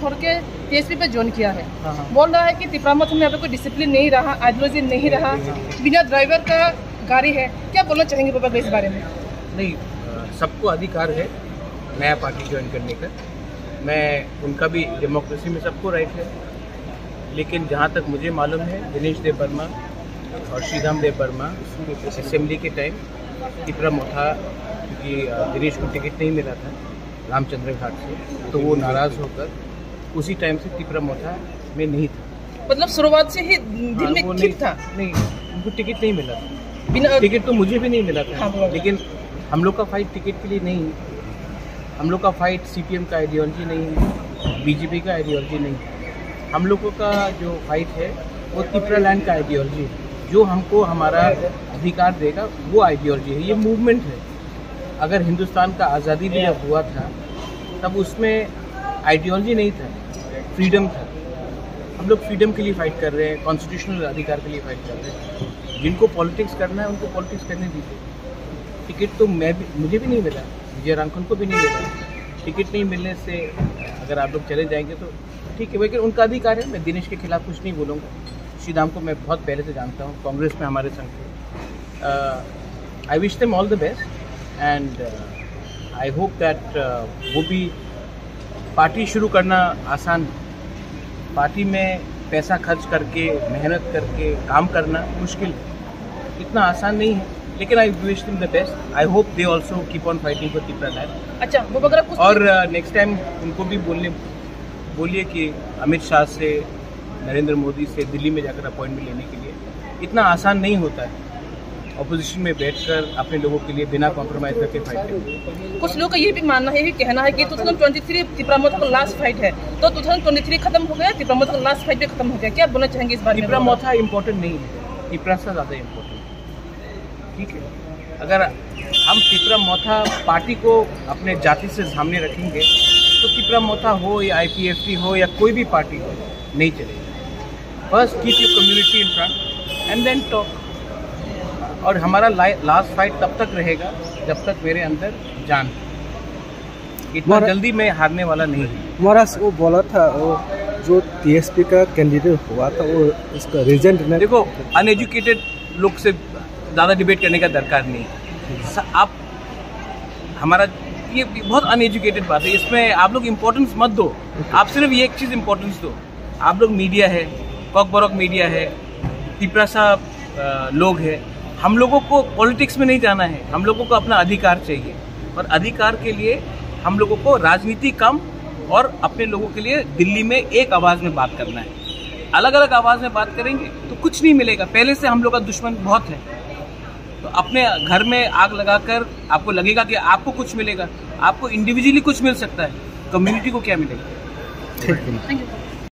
छोड़ के टीएसपी पे ज्वाइन किया है। बोल रहा है कि तिपरामथ में यहाँ पे कोई डिसिप्लिन नहीं रहा, आइडियोलॉजी नहीं रहा, बिना ड्राइवर का गाड़ी है। क्या बोलना चाहेंगे बाबा इस बारे में? नहीं, सबको अधिकार है नया पार्टी ज्वाइन करने का। मैं उनका भी डेमोक्रेसी में सबको राइट है, लेकिन जहाँ तक मुझे मालूम है दिनेश देव वर्मा और श्रीधाम देव वर्मा असेंबली के टाइम तिपरा मोथा, क्योंकि दिनेश को टिकट नहीं मिला था रामचंद्र घाट से, तो वो नाराज़ होकर उसी टाइम से तिपरा मोथा में नहीं था। मतलब शुरुआत से ही दिल में ठीक था? नहीं, उनको टिकट नहीं मिला था। बिना टिकट तो मुझे भी नहीं मिला था। लेकिन हम लोग का फाइट टिकट के लिए नहीं है, हम लोग का फाइट सीपीएम का आइडियोलॉजी नहीं है, बीजेपी का आइडियोलॉजी नहीं है। हम लोगों का जो फाइट है वो तिपरा लैंड का आइडियोलॉजी है, जो हमको हमारा अधिकार देगा वो आइडियोलॉजी है, ये मूवमेंट है। अगर हिंदुस्तान का आज़ादी भी जब हुआ था तब उसमें आइडियोलॉजी नहीं था, फ्रीडम था। हम लोग फ्रीडम के लिए फाइट कर रहे हैं, कॉन्स्टिट्यूशनल अधिकार के लिए फाइट कर रहे हैं। जिनको पॉलिटिक्स करना है उनको पॉलिटिक्स करने दीजिए। टिकट तो मुझे भी नहीं मिला, विजय रांखल को भी नहीं मिला। टिकट नहीं मिलने से अगर आप लोग चले जाएंगे तो ठीक है, लेकिन उनका अधिकार है। मैं दिनेश के खिलाफ कुछ नहीं बोलूँगा। श्रीधाम को मैं बहुत पहले से जानता हूँ, कांग्रेस में हमारे संग थे। I wish them all the best and I hope that वो भी पार्टी शुरू करना आसान, पार्टी में पैसा खर्च करके मेहनत करके काम करना मुश्किल, इतना आसान नहीं है। लेकिन I wish them the best. I hope they also keep on fighting for Tipra land. अच्छा, वो अगर कुछ और नेक्स्ट टाइम उनको भी बोलिए कि अमित शाह से, नरेंद्र मोदी से दिल्ली में जाकर अपॉइंटमेंट लेने के लिए इतना आसान नहीं होता है ऑपोजिशन में बैठकर अपने लोगों के लिए बिना कॉम्प्रोमाइज करके फाइट करना। कुछ लोगों का ये भी मानना है, ये कहना है कि 2023 तिपरामथ का लास्ट फाइट है, तो 2023 खत्म हो गया, तिपरामथ का लास्ट फाइट भी खत्म हो गया। क्या बोलना चाहेंगे इस बारे में? तिपरामोथा इम्पोर्टेंट नहीं है, तिपरा से ज़्यादा इम्पोर्टेंट। ठीक है, अगर हम तिपरामोथा पार्टी को अपने जाति से सामने रखेंगे तो तिपरामोथा हो या IPFT हो या कोई भी पार्टी हो, नहीं चलेगा। First keep your community in front and then talk. और हमारा लास्ट फाइट तब तक रहेगा जब तक मेरे अंदर जान। इतना जल्दी मैं हारने वाला नहीं हूँ। महाराज वो बोला था, वो जो TSP का कैंडिडेट हुआ था वो इसका रीजन देखो, अनएजुकेटेड लोग से ज़्यादा डिबेट करने का दरकार नहीं। आप हमारा ये बहुत अनएजुकेटेड बात है, इसमें आप लोग इम्पोर्टेंस मत दो। आप सिर्फ ये एक चीज़ इम्पोर्टेंस दो, आप लोग मीडिया है, कॉकबरॉक मीडिया है, तिपरा साहब लोग हैं। हम लोगों को पॉलिटिक्स में नहीं जाना है, हम लोगों को अपना अधिकार चाहिए। और अधिकार के लिए हम लोगों को राजनीति कम और अपने लोगों के लिए दिल्ली में एक आवाज़ में बात करना है। अलग अलग आवाज़ में बात करेंगे तो कुछ नहीं मिलेगा। पहले से हम लोग का दुश्मन बहुत है, तो अपने घर में आग लगाकर आपको लगेगा कि आपको कुछ मिलेगा। आपको इंडिविजुअली कुछ मिल सकता है, कम्युनिटी को क्या मिलेगा? Thank you.